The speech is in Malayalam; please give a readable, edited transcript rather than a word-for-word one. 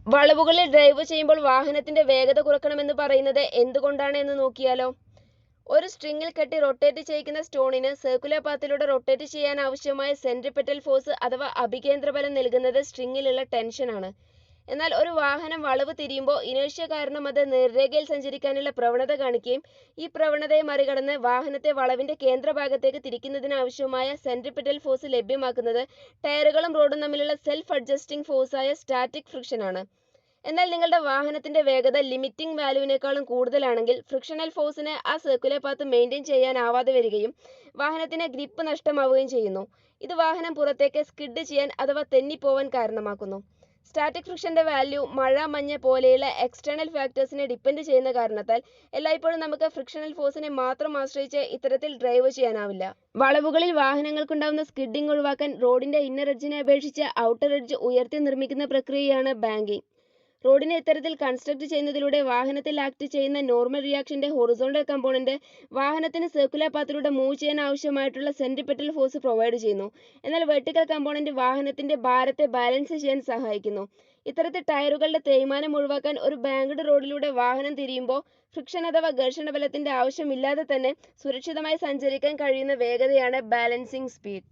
വളവുകളിൽ ഡ്രൈവ് ചെയ്യുമ്പോൾ വാഹനത്തിന്റെ വേഗത കുറയ്ക്കണമെന്ന് പറയുന്നത് എന്തുകൊണ്ടാണ് എന്ന് നോക്കിയാലോ. ഒരു സ്ട്രിങ്ങിൽ കെട്ടി റൊട്ടേറ്റ് ചെയ്യിക്കുന്ന സ്റ്റോണിന് സർക്കുലർ പാത്തിലൂടെ റൊട്ടേറ്റ് ചെയ്യാൻ ആവശ്യമായ സെൻട്രിപെറ്റൽ ഫോഴ്സ് അഥവാ അഭികേന്ദ്രബലം നൽകുന്നത് സ്ട്രിങ്ങിലുള്ള ടെൻഷനാണ്. എന്നാൽ ഒരു വാഹനം വളവ് തിരിയുമ്പോൾ ഇനേർഷ്യ കാരണം അത് നേർരേഖയിൽ സഞ്ചരിക്കാനുള്ള പ്രവണത കാണിക്കുകയും ഈ പ്രവണതയെ മറികടന്ന് വാഹനത്തെ വളവിന്റെ കേന്ദ്രഭാഗത്തേക്ക് തിരിക്കുന്നതിനാവശ്യമായ സെൻട്രിപെറ്റൽ ഫോഴ്സ് ലഭ്യമാക്കുന്നത് ടയറുകളും റോഡും തമ്മിലുള്ള സെൽഫ് അഡ്ജസ്റ്റിംഗ് ഫോഴ്സായ സ്റ്റാറ്റിക് ഫ്രിക്ഷനാണ്. എന്നാൽ നിങ്ങളുടെ വാഹനത്തിന്റെ വേഗത ലിമിറ്റിംഗ് വാല്യൂവിനേക്കാളും കൂടുതലാണെങ്കിൽ ഫ്രിക്ഷണൽ ഫോഴ്സിന് ആ സർക്കുലർ പാത്ത് മെയിൻറ്റെയിൻ ചെയ്യാനാവാതെ വരികയും വാഹനത്തിന് ഗ്രിപ്പ് നഷ്ടമാവുകയും ചെയ്യുന്നു. ഇത് വാഹനം പുറത്തേക്ക് സ്കിഡ് ചെയ്യാൻ അഥവാ തെന്നിപ്പോവാൻ കാരണമാക്കുന്നു. സ്റ്റാറ്റിക് ഫ്രിക്ഷന്റെ വാല്യൂ മഴ, മഞ്ഞ് പോലെയുള്ള എക്സ്റ്റേണൽ ഫാക്ടേഴ്സിനെ ഡിപ്പെൻഡ് ചെയ്യുന്ന കാരണത്താൽ എല്ലായ്പ്പോഴും നമുക്ക് ഫ്രിക്ഷണൽ ഫോഴ്സിനെ മാത്രം ആശ്രയിച്ച് ഇത്തരത്തിൽ ഡ്രൈവ് ചെയ്യാനാവില്ല. വളവുകളിൽ വാഹനങ്ങൾക്കുണ്ടാവുന്ന സ്കിഡിംഗ് ഒഴിവാക്കാൻ റോഡിന്റെ ഇന്നർ എഡ്ജിനെ അപേക്ഷിച്ച് ഔട്ടർ എഡ്ജ് ഉയർത്തി നിർമ്മിക്കുന്ന പ്രക്രിയയാണ് ബാങ്കിംഗ്. റോഡിനെ ഇത്തരത്തിൽ കൺസ്ട്രക്ട് ചെയ്യുന്നതിലൂടെ വാഹനത്തിൽ ആക്ട് ചെയ്യുന്ന നോർമൽ റിയാക്ഷന്റെ ഹൊറിസോണ്ടൽ കമ്പോണന്റ് വാഹനത്തിന് സർക്കുലർ പാത്തിലൂടെ മൂവ് ചെയ്യാൻ ആവശ്യമായിട്ടുള്ള സെൻട്രിപെറ്റൽ ഫോഴ്സ് പ്രൊവൈഡ് ചെയ്യുന്നു. എന്നാൽ വെർട്ടിക്കൽ കമ്പോണന്റ് വാഹനത്തിന്റെ ഭാരത്തെ ബാലൻസ് ചെയ്യാൻ സഹായിക്കുന്നു. ഇത്തരത്തിൽ ടയറുകളുടെ തേയ്മാനം ഒഴിവാക്കാൻ ഒരു ബാങ്ക്ഡ് റോഡിലൂടെ വാഹനം തിരിയുമ്പോൾ ഫ്രിക്ഷൻ അഥവാ ഘർഷണ ബലത്തിന്റെ ആവശ്യമില്ലാതെ തന്നെ സുരക്ഷിതമായി സഞ്ചരിക്കാൻ കഴിയുന്ന വേഗതയാണ് ബാലൻസിംഗ് സ്പീഡ്.